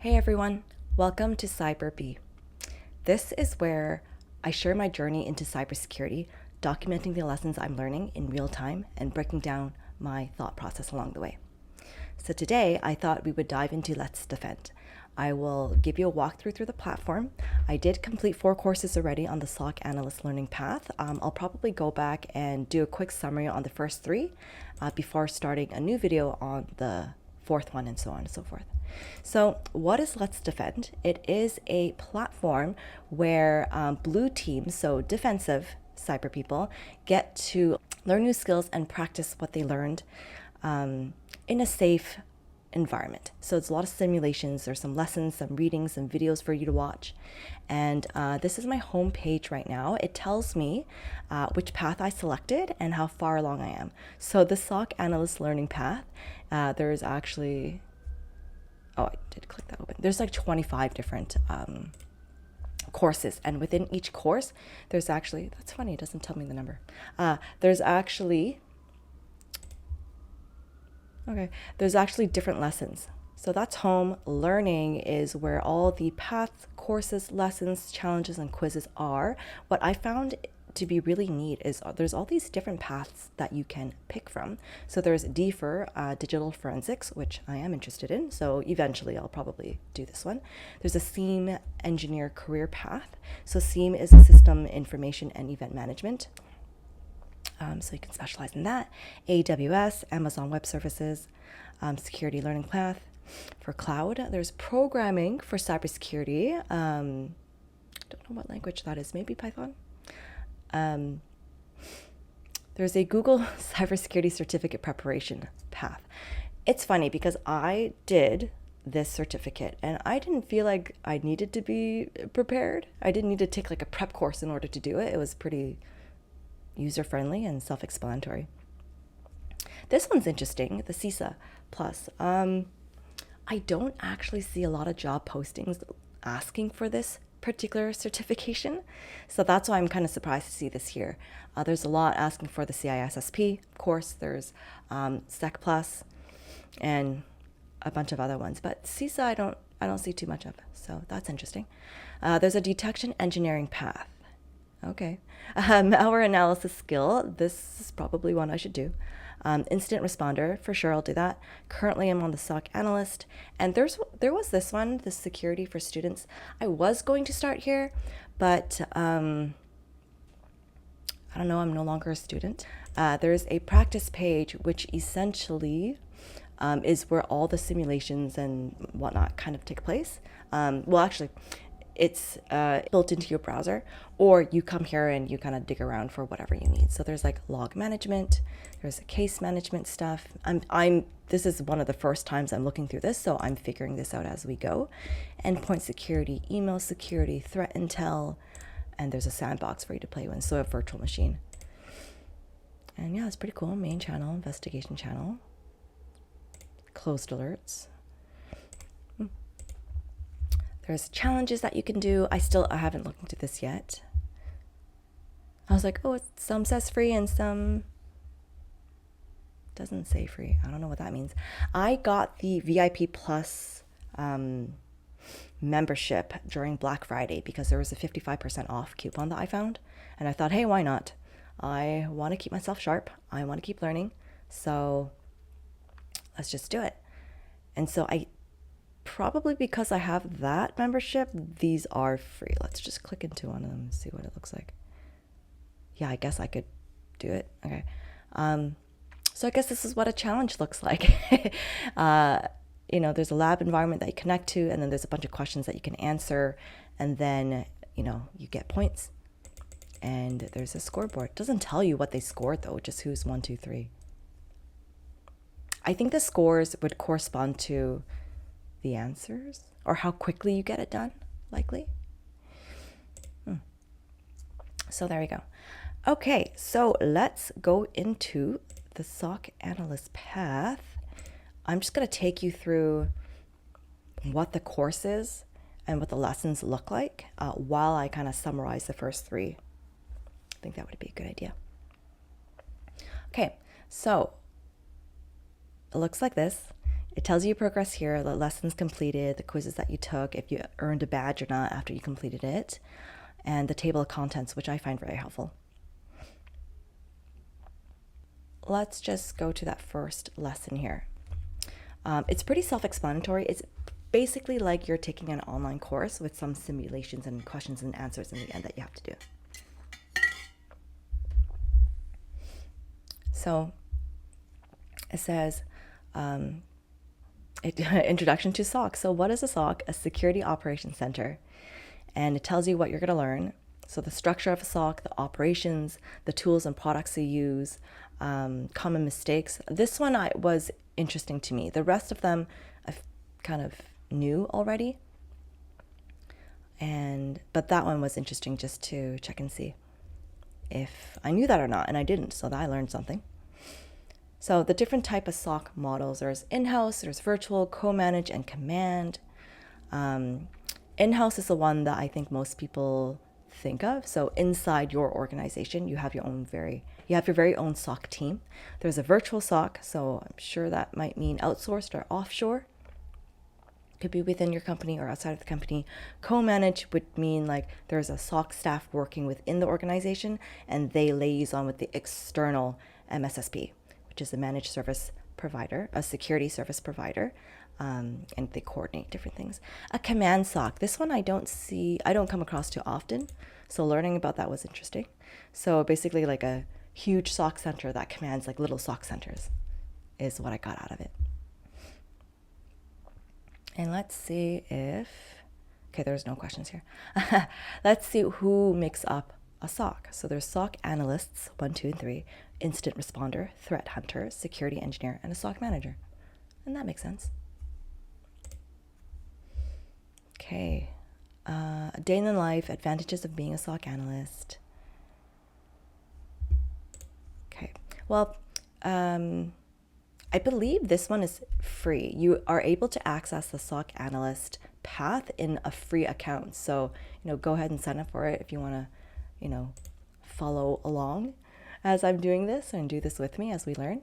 Hey everyone, welcome to CyberB. This is where I share my journey into cybersecurity, documenting the lessons I'm learning in real time and breaking down my thought process along the way. So today I thought we would dive into Let's Defend. I will give you a walkthrough through the platform. I did complete 4 courses already on the SOC Analyst learning path. I'll probably go back and do a quick summary on the first 3 before starting a new video on the 4th one and so on and so forth. So what is Let's Defend? It is a platform where blue teams, so defensive cyber people, get to learn new skills and practice what they learned in a safe environment. So it's a lot of simulations, there's some lessons, some readings, some videos for you to watch. And this is my home page right now. It tells me which path I selected and how far along I am. So the SOC Analyst learning path, there's actually, I did click that open. There's like 25 different courses, and within each course, there's actually, that's funny, it doesn't tell me the number. There's actually different lessons. So that's home. Learning is where all the paths, courses, lessons, challenges, and quizzes are. What I found to be really neat is there's all these different paths that you can pick from. So there's D for digital forensics, which I am interested in. So eventually I'll probably do this one. There's a SIEM engineer career path. So SIEM is a system information and event management. So you can specialize in that. AWS, Amazon Web Services, security learning path. For cloud, there's programming for cybersecurity. Don't know what language that is, maybe Python. There's a Google cybersecurity certificate preparation path. It's funny because I did this certificate and I didn't feel like I needed to be prepared. I didn't need to take like a prep course in order to do it. It was pretty user-friendly and self-explanatory. This one's interesting, the CISA Plus. I don't actually see a lot of job postings asking for this particular certification, so that's why I'm kind of surprised to see this here. There's a lot asking for the CISSP, of course. There's SEC Plus and a bunch of other ones, but CISA I don't see too much of, so that's interesting. There's a detection engineering path. Okay. Malware analysis skill. This is probably one I should do. Incident responder, for sure I'll do that. Currently I'm on the SOC Analyst. And there was this one, the security for students. I was going to start here, but I don't know, I'm no longer a student. There's a practice page, which essentially is where all the simulations and whatnot kind of take place. Well, actually, it's built into your browser, or you come here and you kind of dig around for whatever you need. So there's like log management, there's a case management stuff. This is one of the first times I'm looking through this, so I'm figuring this out as we go. Endpoint security, email security, threat intel, and there's a sandbox for you to play with, so a virtual machine. And yeah, it's pretty cool. Main channel, investigation channel, closed alerts. There's challenges that you can do. I haven't looked into this yet. I was like, oh, some says free and some doesn't say free. I don't know what that means. I got the VIP Plus membership during Black Friday because there was a 55% off coupon that I found. And I thought, hey, why not? I want to keep myself sharp. I want to keep learning. So let's just do it. And so probably because I have that membership, these are free. Let's just click into one of them and see what it looks like. Yeah, I guess I could do it. Okay. So I guess this is what a challenge looks like. There's a lab environment that you connect to, and then there's a bunch of questions that you can answer, and then, you get points. And there's a scoreboard. It doesn't tell you what they scored, though, just who's 1, 2, 3. I think the scores would correspond to the answers or how quickly you get it done, likely. So there we go. Okay, so let's go into the SOC Analyst path. I'm just going to take you through what the course is and what the lessons look like while I kind of summarize the first 3. I think that would be a good idea. Okay, so it looks like this. It tells you your progress here, the lessons completed, the quizzes that you took, if you earned a badge or not after you completed it, and the table of contents, which I find very helpful. Let's just go to that first lesson here. It's pretty self-explanatory. It's basically like you're taking an online course with some simulations and questions and answers in the end that you have to do. So it says, introduction to SOC. So what is a SOC? A Security Operations Center. And it tells you what you're going to learn. So the structure of a SOC, the operations, the tools and products you use, common mistakes. This one was interesting to me. The rest of them I kind of knew already. But that one was interesting just to check and see if I knew that or not. And I didn't, so that I learned something. So the different type of SOC models, there's in-house, there's virtual, co-manage, and command. In-house is the one that I think most people think of. So inside your organization, you have your very own SOC team. There's a virtual SOC, so I'm sure that might mean outsourced or offshore. Could be within your company or outside of the company. Co-manage would mean like there's a SOC staff working within the organization and they liaison with the external MSSP, which is a managed service provider, a security service provider, and they coordinate different things. A command SOC, this one I don't come across too often, so learning about that was interesting. So basically like a huge SOC center that commands like little SOC centers is what I got out of it. And let's see if, okay, there's no questions here. Let's see who makes up a SOC. So there's SOC Analysts, 1, 2, and 3, Incident Responder, Threat Hunter, Security Engineer, and a SOC Manager. And that makes sense. Okay, a day in the life, advantages of being a SOC Analyst. Okay, well, I believe this one is free. You are able to access the SOC Analyst path in a free account. So, go ahead and sign up for it if you want to, follow along as I'm doing this and do this with me as we learn.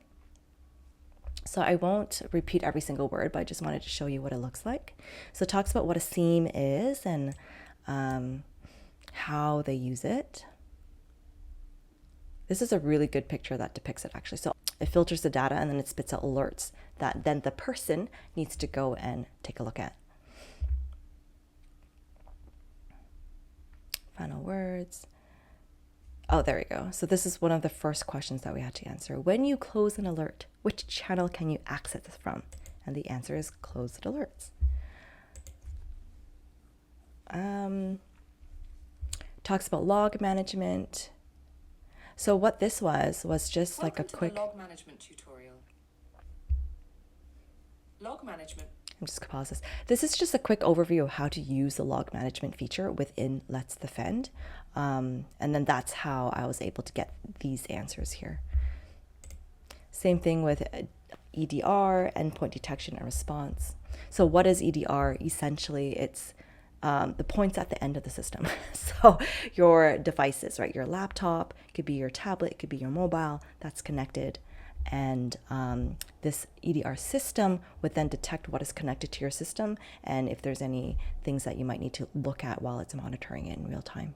So I won't repeat every single word, but I just wanted to show you what it looks like. So it talks about what a SIEM is and how they use it. This is a really good picture that depicts it actually. So it filters the data and then it spits out alerts that then the person needs to go and take a look at. Final words. Oh, there we go. So this is one of the first questions that we had to answer. When you close an alert, which channel can you access this from? And the answer is closed alerts. Talks about log management. So what this was just like a quick log management tutorial. Log management. I'm just gonna pause this. This is just a quick overview of how to use the log management feature within Let's Defend. And then that's how I was able to get these answers here. Same thing with EDR, endpoint detection and response. So what is EDR? Essentially, it's the points at the end of the system. So your devices, right? Your laptop, it could be your tablet, it could be your mobile that's connected. And this EDR system would then detect what is connected to your system and if there's any things that you might need to look at while it's monitoring it in real time.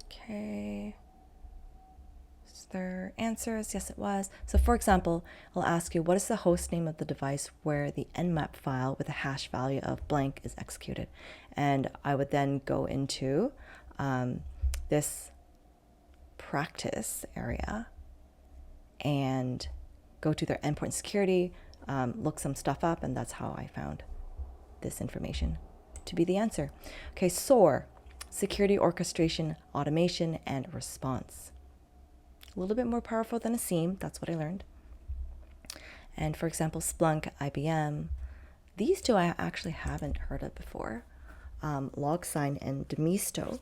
Okay. Is there answers? Yes, it was. So for example, I'll ask you, what is the host name of the device where the nmap file with a hash value of blank is executed? And I would then go into this practice area and go to their endpoint security, look some stuff up, and that's how I found this information to be the answer. Okay, SOAR, security orchestration, automation, and response. A little bit more powerful than a SIEM, that's what I learned. And for example, Splunk, IBM, these two I actually haven't heard of before. LogSign and Demisto.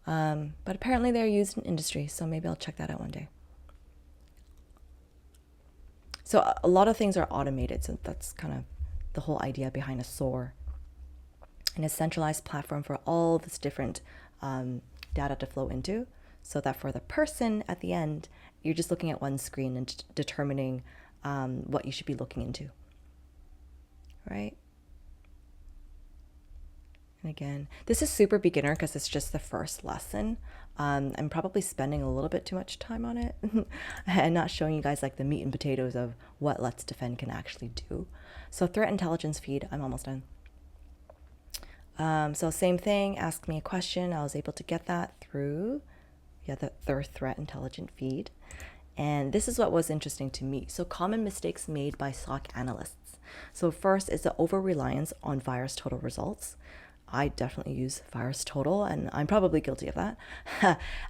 But apparently they're used in industry, so maybe I'll check that out one day. So a lot of things are automated, so that's kind of the whole idea behind a SOAR. And a centralized platform for all this different data to flow into, so that for the person at the end, you're just looking at one screen and determining what you should be looking into, right? And again, this is super beginner because it's just the first lesson. I'm probably spending a little bit too much time on it and not showing you guys like the meat and potatoes of what Let's Defend can actually do. So threat intelligence feed, I'm almost done. So same thing, ask me a question. I was able to get that through their threat intelligence feed. And this is what was interesting to me. So common mistakes made by SOC analysts. So first is the over-reliance on VirusTotal results. I definitely use VirusTotal, and I'm probably guilty of that.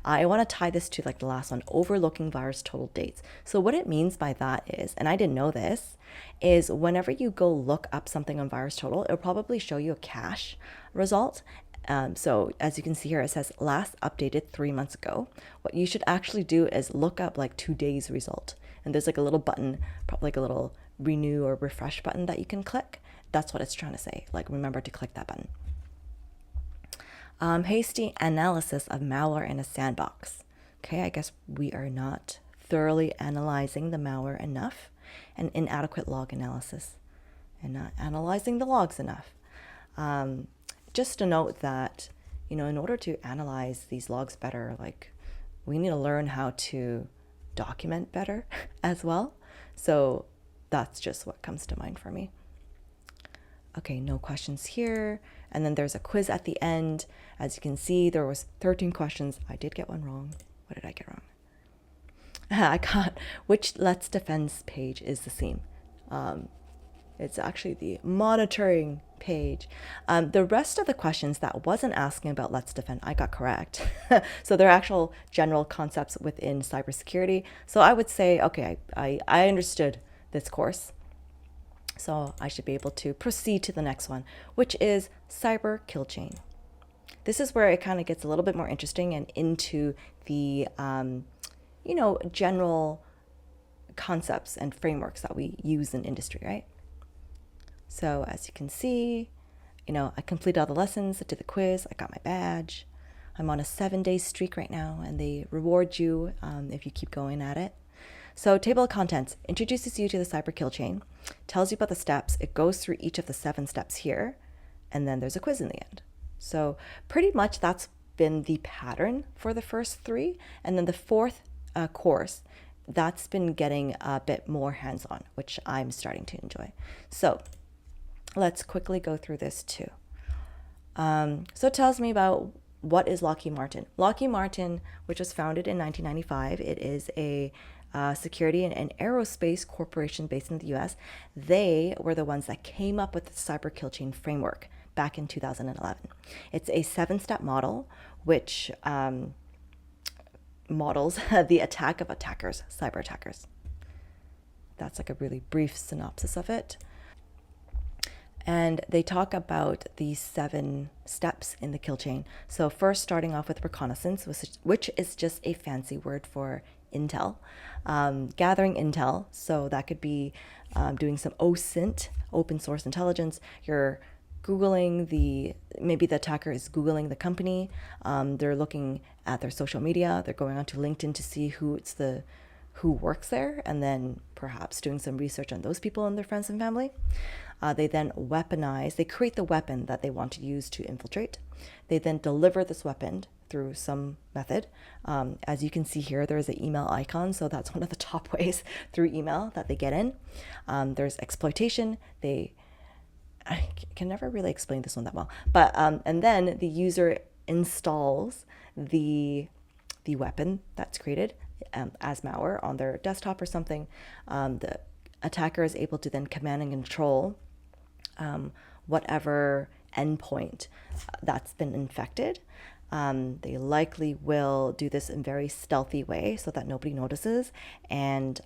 I want to tie this to like the last one, overlooking VirusTotal dates. So what it means by that is, and I didn't know this, is whenever you go look up something on VirusTotal, it'll probably show you a cache result. So as you can see here, it says last updated 3 months ago. What you should actually do is look up like 2 days result. And there's like a little button, probably like a little renew or refresh button that you can click. That's what it's trying to say. Like, remember to click that button. Hasty analysis of malware in a sandbox. Okay, I guess we are not thoroughly analyzing the malware enough, and inadequate log analysis and not analyzing the logs enough. Just to note that, in order to analyze these logs better, like we need to learn how to document better as well. So that's just what comes to mind for me. Okay, no questions here. And then there's a quiz at the end. As you can see, there was 13 questions. I did get one wrong. What did I get wrong? I got which Let's Defend page is the same. It's actually the monitoring page. The rest of the questions that wasn't asking about Let's Defend, I got correct. So they're actual general concepts within cybersecurity. So I would say, okay, I understood this course. So I should be able to proceed to the next one, which is cyber kill chain. This is where it kind of gets a little bit more interesting and into the, general concepts and frameworks that we use in industry, right? So as you can see, I completed all the lessons, I did the quiz, I got my badge. I'm on a 7-day streak right now, and they reward you if you keep going at it. So table of contents introduces you to the cyber kill chain, tells you about the steps. It goes through each of the 7 steps here, and then there's a quiz in the end. So pretty much that's been the pattern for the first 3. And then the 4th course, that's been getting a bit more hands-on, which I'm starting to enjoy. So let's quickly go through this too. So it tells me about what is Lockheed Martin. Lockheed Martin, which was founded in 1995, it is a security and aerospace corporation based in the US. They were the ones that came up with the cyber kill chain framework back in 2011. It's a 7-step model which models the attack of attackers, cyber attackers. That's like a really brief synopsis of it. And they talk about these 7 steps in the kill chain. So first, starting off with reconnaissance, which is just a fancy word for intel, gathering intel. So that could be doing some OSINT, open source intelligence. You're Googling maybe the attacker is Googling the company. They're looking at their social media. They're going onto LinkedIn to see who works there, and then perhaps doing some research on those people and their friends and family. They then weaponize. They create the weapon that they want to use to infiltrate. They then deliver this weapon through some method. As you can see here, there's an email icon, so that's one of the top ways through email that they get in. There's exploitation. I can never really explain this one that well, but and then the user installs the weapon that's created as malware on their desktop or something. The attacker is able to then command and control whatever endpoint that's been infected. They likely will do this in a very stealthy way so that nobody notices, and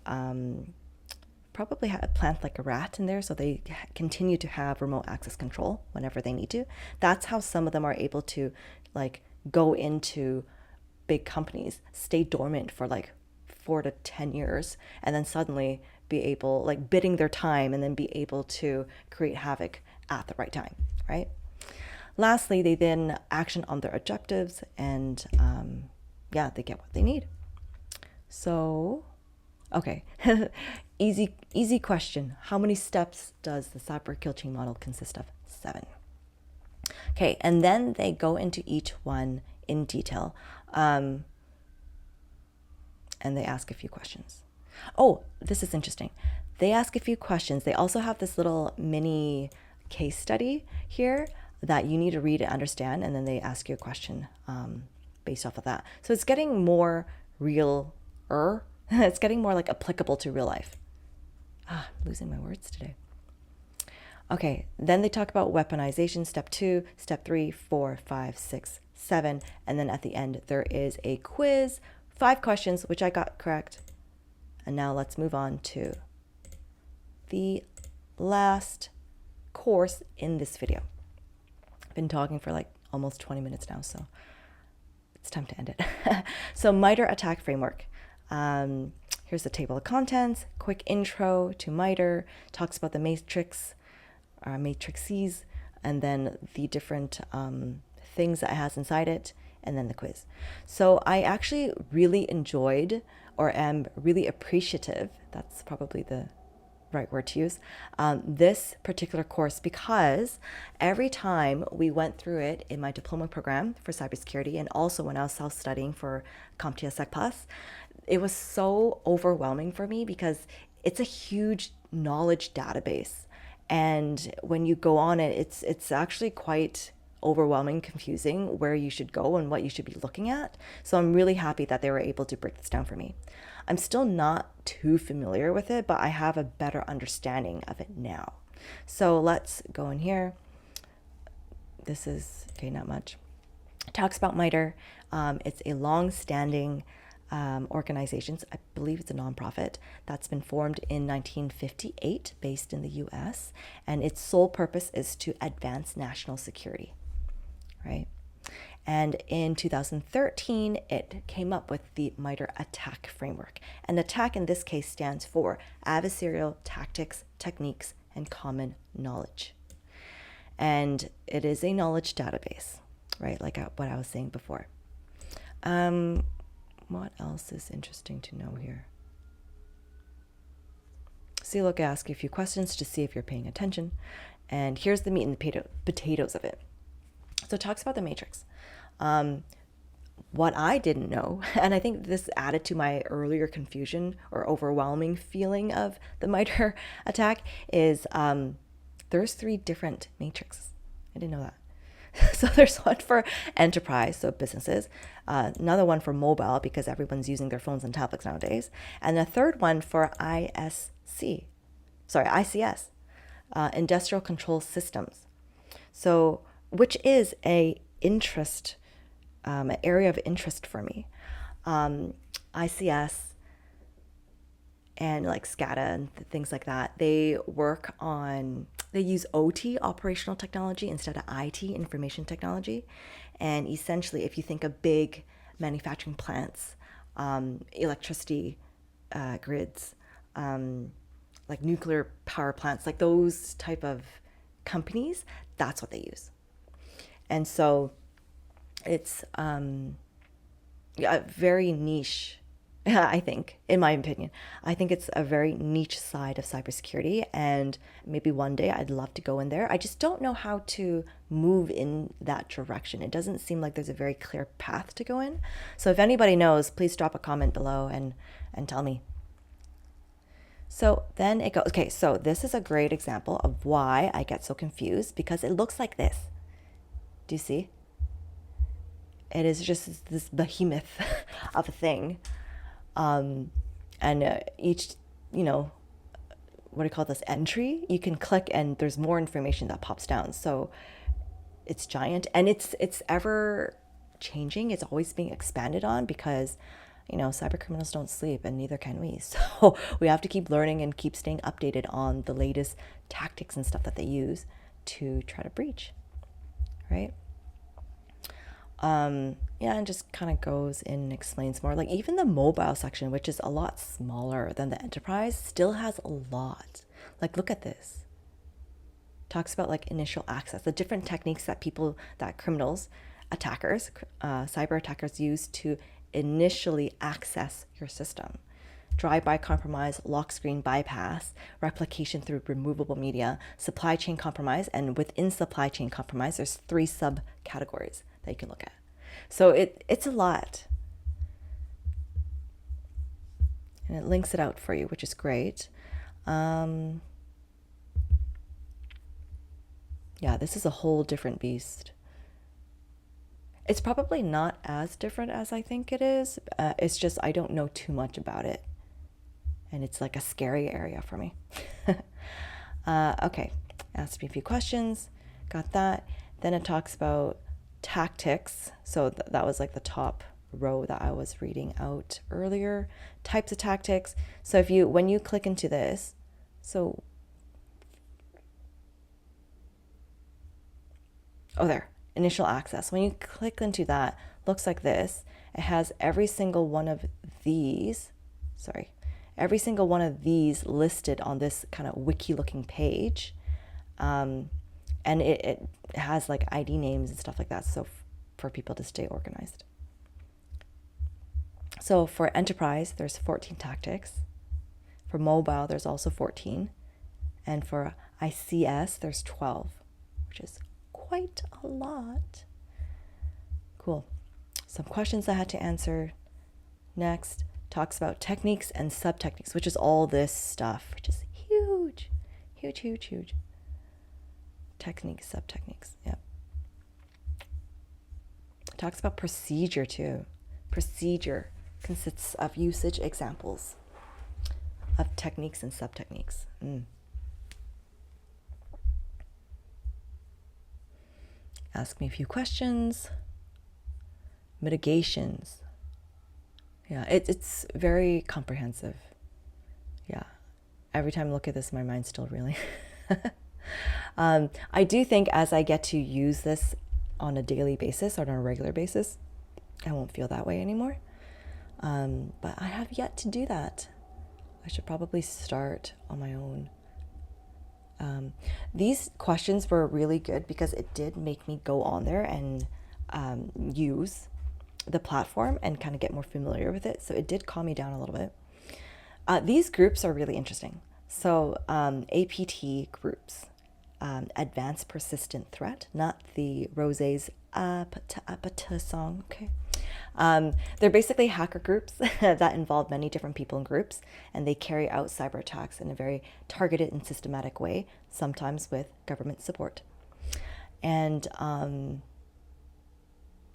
probably plant like a rat in there so they continue to have remote access control whenever they need to. That's how some of them are able to like go into big companies, stay dormant for like 4 to 10 years, and then suddenly be able, like bidding their time, and then be able to create havoc at the right time, right? Lastly, they then action on their objectives, and they get what they need. So, okay, easy question. How many steps does the cyber kill chain model consist of? 7. Okay, and then they go into each one in detail, and they ask a few questions. Oh, this is interesting. They ask a few questions. They also have this little mini case study here that you need to read and understand, and then they ask you a question based off of that. So it's getting more real-er. It's getting more like applicable to real life. I'm losing my words today. Okay, then they talk about weaponization, step 2, step 3, 4, 5, 6, 7, and then at the end there is a quiz, 5 questions, which I got correct. And now let's move on to the last course in this video. I've been talking for like almost 20 minutes now, so it's time to end it. So MITRE ATT&CK Framework. Here's the table of contents, quick intro to MITRE, talks about the matrices, and then the different things that it has inside it, and then the quiz. So I actually really enjoyed, or am really appreciative, that's probably the right word to use, this particular course, because every time we went through it in my diploma program for cybersecurity, and also when I was self-studying for CompTIA Sec Plus, it was so overwhelming for me because it's a huge knowledge database. And when you go on it, it's actually quite overwhelming, confusing where you should go and what you should be looking at. So I'm really happy that they were able to break this down for me. I'm still not too familiar with it, but I have a better understanding of it now. So let's go in here. This is, okay, not much. It talks about MITRE. It's a long-standing organization. I believe it's a nonprofit that's been formed in 1958 based in the US, and its sole purpose is to advance national security, right? And in 2013 it came up with the MITRE ATT&CK Framework, and ATT&CK in this case stands for adversarial tactics, techniques, and common knowledge. And it is a knowledge database, right, like what I was saying before. What else is interesting to know here? See, look, I ask you a few questions to see if you're paying attention. And here's the meat and the potatoes of it. So it talks about the matrix. What I didn't know, and I think this added to my earlier confusion or overwhelming feeling of the MITRE ATT&CK, is there's 3 different matrices. I didn't know that. So there's one for enterprise, so businesses, another one for mobile because everyone's using their phones and tablets nowadays, and a third one for ICS, industrial control systems. So, which is an area of interest for me. ICS and like SCADA and things like that, they use OT, operational technology, instead of IT, information technology. And essentially, if you think of big manufacturing plants, electricity grids, like nuclear power plants, like those type of companies, that's what they use. And so it's very niche, I think, in my opinion. I think it's a very niche side of cybersecurity, and maybe one day I'd love to go in there. I just don't know how to move in that direction. It doesn't seem like there's a very clear path to go in. So if anybody knows, please drop a comment below and tell me. So then it goes, okay, so this is a great example of why I get so confused, because it looks like this. Do you see? It is just this behemoth of a thing. And each, what do you call this, entry, you can click and there's more information that pops down. So it's giant, and it's ever changing. It's always being expanded on because, cyber criminals don't sleep, and neither can we. So we have to keep learning and keep staying updated on the latest tactics and stuff that they use to try to breach, right? And just kind of goes in and explains more. Like even the mobile section, which is a lot smaller than the enterprise, still has a lot. Like look at this. Talks about like initial access, the different techniques that criminals, attackers, cyber attackers use to initially access your system. Drive-by compromise, lock screen bypass, replication through removable media, supply chain compromise, and within supply chain compromise, there's 3 subcategories that you can look at. So it's a lot. And it links it out for you, which is great. Yeah, this is a whole different beast. It's probably not as different as I think it is. It's just I don't know too much about it. And it's like a scary area for me. Okay, asked me a few questions. Got that. Then it talks about tactics. So that was like the top row that I was reading out earlier. Types of tactics. So when you click into this, so there, initial access. When you click into that, looks like this. It has every single one of these listed on this kind of wiki looking page. And it has like ID names and stuff like that. So for people to stay organized. So for enterprise, there's 14 tactics. For mobile, there's also 14. And for ICS, there's 12, which is quite a lot. Cool. Some questions I had to answer. Next, talks about techniques and sub-techniques, which is all this stuff, which is huge, huge, huge, huge. Techniques, sub-techniques, yep. Talks about procedure too. Procedure consists of usage examples of techniques and sub-techniques. Ask me a few questions. Mitigations. Yeah, it's very comprehensive. Yeah, every time I look at this, my mind's still reeling. I do think as I get to use this on a daily basis or on a regular basis, I won't feel that way anymore. But I have yet to do that. I should probably start on my own. These questions were really good because it did make me go on there and use the platform and kind of get more familiar with it. So it did calm me down a little bit. These groups are really interesting. So APT groups, Advanced Persistent Threat, not the Rosé's Apata song, okay? They're basically hacker groups that involve many different people and groups, and they carry out cyber attacks in a very targeted and systematic way, sometimes with government support. And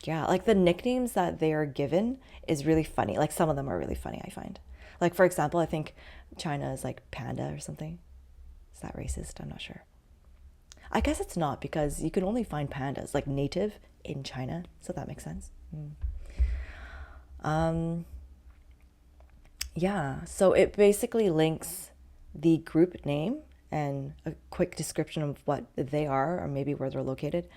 yeah, like the nicknames that they are given is really funny. Like some of them are really funny, I find. Like, for example, I think China is like panda or something. Is that racist? I'm not sure. I guess it's not, because you can only find pandas like native in China. So that makes sense. Yeah, so it basically links the group name and a quick description of what they are, or maybe where they're located,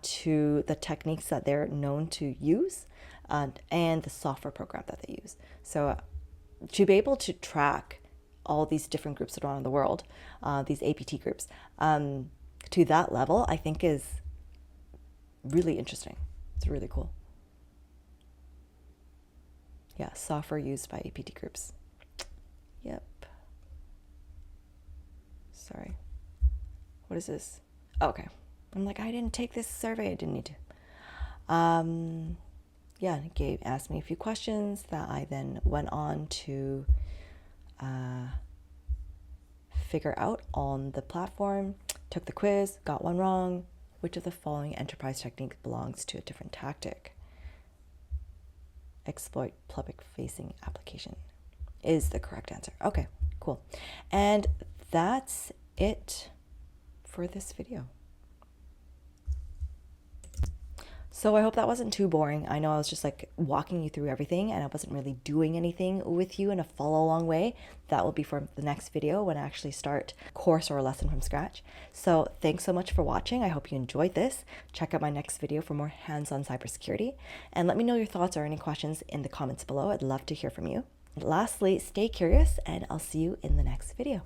to the techniques that they're known to use, and the software program that they use. So to be able to track all these different groups around the world, these APT groups, to that level, I think is really interesting. It's really cool. Yeah, software used by APT groups. Yep. Sorry. What is this? Oh, okay. I'm like, I didn't take this survey. I didn't need to. Yeah, asked me a few questions that I then went on to figure out on the platform. Took the quiz, got one wrong. Which of the following enterprise techniques belongs to a different tactic? Exploit public-facing application is the correct answer. Okay, cool. And that's it for this video. So I hope that wasn't too boring. I know I was just like walking you through everything and I wasn't really doing anything with you in a follow along way. That will be for the next video when I actually start a course or a lesson from scratch. So thanks so much for watching. I hope you enjoyed this. Check out my next video for more hands-on cybersecurity. And let me know your thoughts or any questions in the comments below. I'd love to hear from you. And lastly, stay curious and I'll see you in the next video.